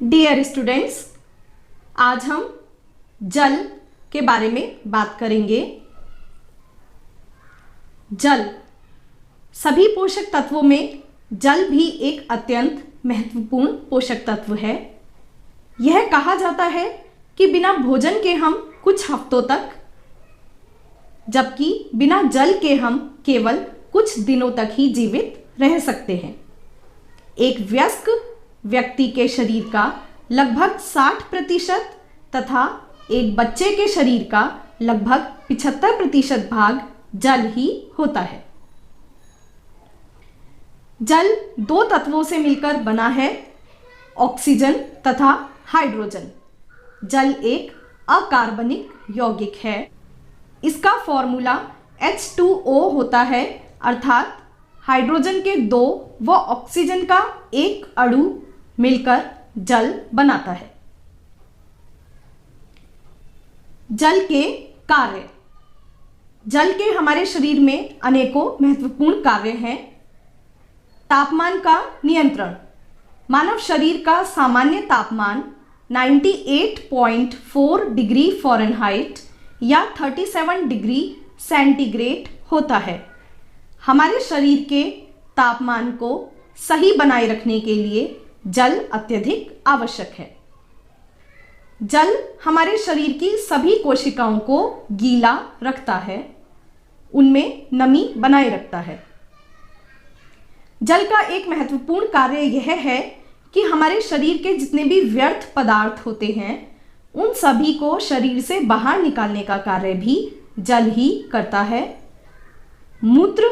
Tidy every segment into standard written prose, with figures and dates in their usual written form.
Dear students, आज हम जल के बारे में बात करेंगे। जल, सभी पोषक तत्वों में जल भी एक अत्यंत महत्वपूर्ण पोषक तत्व है। यह कहा जाता है कि बिना भोजन के हम कुछ हफ्तों तक, जबकि बिना जल के हम केवल कुछ दिनों तक ही जीवित रह सकते हैं। एक वयस्क व्यक्ति के शरीर का लगभग 60% तथा एक बच्चे के शरीर का लगभग 75% भाग जल ही होता है। जल दो तत्वों से मिलकर बना है, ऑक्सीजन तथा हाइड्रोजन। जल एक अकार्बनिक यौगिक है। इसका फॉर्मूला H2O होता है, अर्थात हाइड्रोजन के दो व ऑक्सीजन का एक अणु मिलकर जल बनाता है। जल के कार्य। जल के हमारे शरीर में अनेकों महत्वपूर्ण कार्य हैं। तापमान का नियंत्रण। मानव शरीर का सामान्य तापमान 98.4 डिग्री फ़ारेनहाइट या 37 डिग्री सेंटीग्रेड होता है। हमारे शरीर के तापमान को सही बनाए रखने के लिए जल अत्यधिक आवश्यक है। जल हमारे शरीर की सभी कोशिकाओं को गीला रखता है, उनमें नमी बनाए रखता है। जल का एक महत्वपूर्ण कार्य यह है कि हमारे शरीर के जितने भी व्यर्थ पदार्थ होते हैं, उन सभी को शरीर से बाहर निकालने का कार्य भी जल ही करता है। मूत्र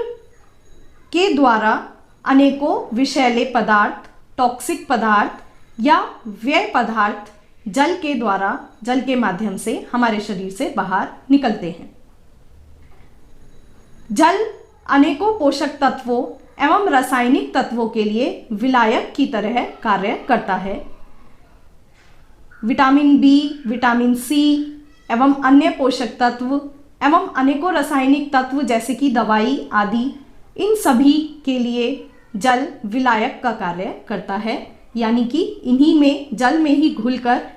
के द्वारा अनेकों विषैले पदार्थ, टॉक्सिक पदार्थ या व्यय पदार्थ जल के द्वारा, जल के माध्यम से हमारे शरीर से बाहर निकलते हैं। जल अनेकों पोषक तत्वों एवं रासायनिक तत्वों के लिए विलायक की तरह कार्य करता है। विटामिन बी, विटामिन सी एवं अन्य पोषक तत्व एवं अनेकों रासायनिक तत्व जैसे कि दवाई आदि, इन सभी के लिए जल विलायक का कार्य करता है, यानी कि इन्हीं में, जल में ही घुलकर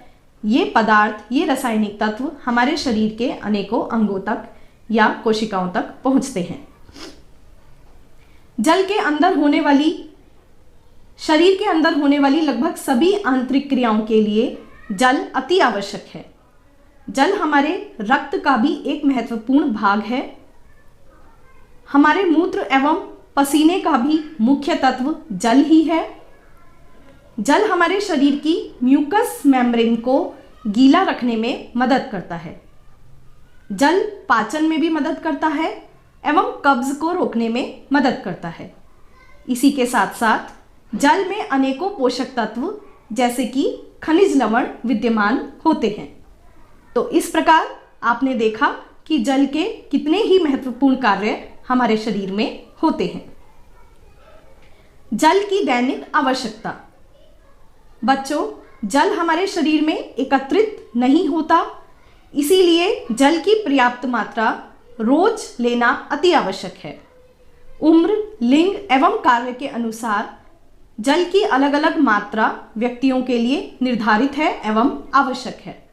ये पदार्थ, ये रासायनिक तत्व हमारे शरीर के अनेकों अंगों तक या कोशिकाओं तक पहुंचते हैं। जल के अंदर होने वाली, शरीर के अंदर होने वाली लगभग सभी आंतरिक क्रियाओं के लिए जल अति आवश्यक है। जल हमारे रक्त का भी एक महत्वपूर्ण भाग है। हमारे मूत्र एवं पसीने का भी मुख्य तत्व जल ही है। जल हमारे शरीर की म्यूकस मेम्ब्रेन को गीला रखने में मदद करता है। जल पाचन में भी मदद करता है एवं कब्ज को रोकने में मदद करता है। इसी के साथ साथ जल में अनेकों पोषक तत्व जैसे कि खनिज लवण विद्यमान होते हैं। तो इस प्रकार आपने देखा कि जल के कितने ही महत्वपूर्ण कार्य हमारे शरीर में होते हैं। जल की दैनिक आवश्यकता। बच्चों, जल हमारे शरीर में एकत्रित नहीं होता, इसीलिए जल की पर्याप्त मात्रा रोज लेना अति आवश्यक है। उम्र, लिंग एवं कार्य के अनुसार जल की अलग अलग मात्रा व्यक्तियों के लिए निर्धारित है एवं आवश्यक है।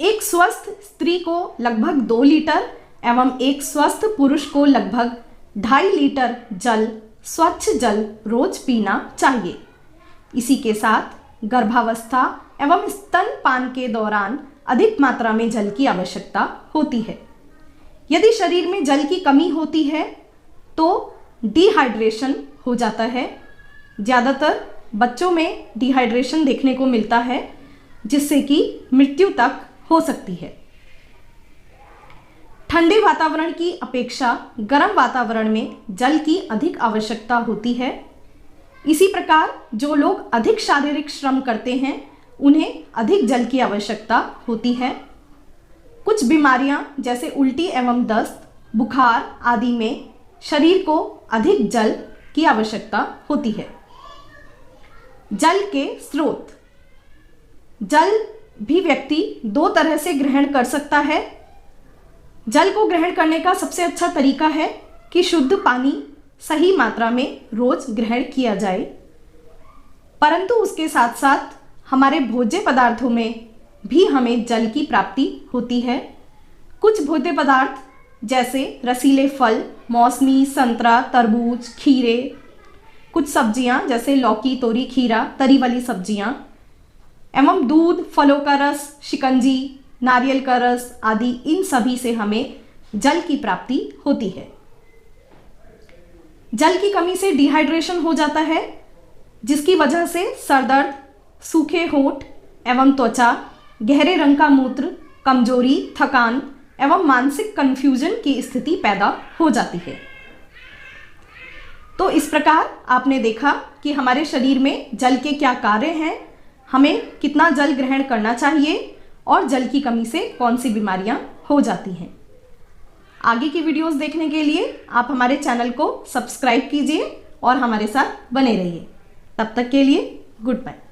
एक स्वस्थ स्त्री को लगभग 2 लीटर एवं एक स्वस्थ पुरुष को लगभग 2.5 लीटर जल, स्वच्छ जल रोज पीना चाहिए। इसी के साथ गर्भावस्था एवं स्तनपान के दौरान अधिक मात्रा में जल की आवश्यकता होती है। यदि शरीर में जल की कमी होती है तो डिहाइड्रेशन हो जाता है। ज़्यादातर बच्चों में डिहाइड्रेशन देखने को मिलता है, जिससे कि मृत्यु तक हो सकती है। ठंडे वातावरण की अपेक्षा गर्म वातावरण में जल की अधिक आवश्यकता होती है। इसी प्रकार जो लोग अधिक शारीरिक श्रम करते हैं, उन्हें अधिक जल की आवश्यकता होती है। कुछ बीमारियां जैसे उल्टी एवं दस्त, बुखार आदि में शरीर को अधिक जल की आवश्यकता होती है। जल के स्रोत। जल भी व्यक्ति 2 तरह से ग्रहण कर सकता है। जल को ग्रहण करने का सबसे अच्छा तरीका है कि शुद्ध पानी सही मात्रा में रोज ग्रहण किया जाए। परंतु उसके साथ साथ हमारे भोज्य पदार्थों में भी हमें जल की प्राप्ति होती है। कुछ भोज्य पदार्थ जैसे रसीले फल, मौसमी, संतरा, तरबूज, खीरे, कुछ सब्जियां जैसे लौकी, तोरी, खीरा, तरी वाली सब्जियां, एवं दूध, फलों का रस, शिकंजी, नारियल का रस आदि, इन सभी से हमें जल की प्राप्ति होती है। जल की कमी से डिहाइड्रेशन हो जाता है, जिसकी वजह से सरदर्द, सूखे होंठ एवं त्वचा, गहरे रंग का मूत्र, कमजोरी, थकान एवं मानसिक कंफ्यूजन की स्थिति पैदा हो जाती है। तो इस प्रकार आपने देखा कि हमारे शरीर में जल के क्या कार्य हैं, हमें कितना जल ग्रहण करना चाहिए और जल की कमी से कौन सी बीमारियां हो जाती हैं। आगे की वीडियोस देखने के लिए आप हमारे चैनल को सब्सक्राइब कीजिए और हमारे साथ बने रहिए। तब तक के लिए गुड बाय।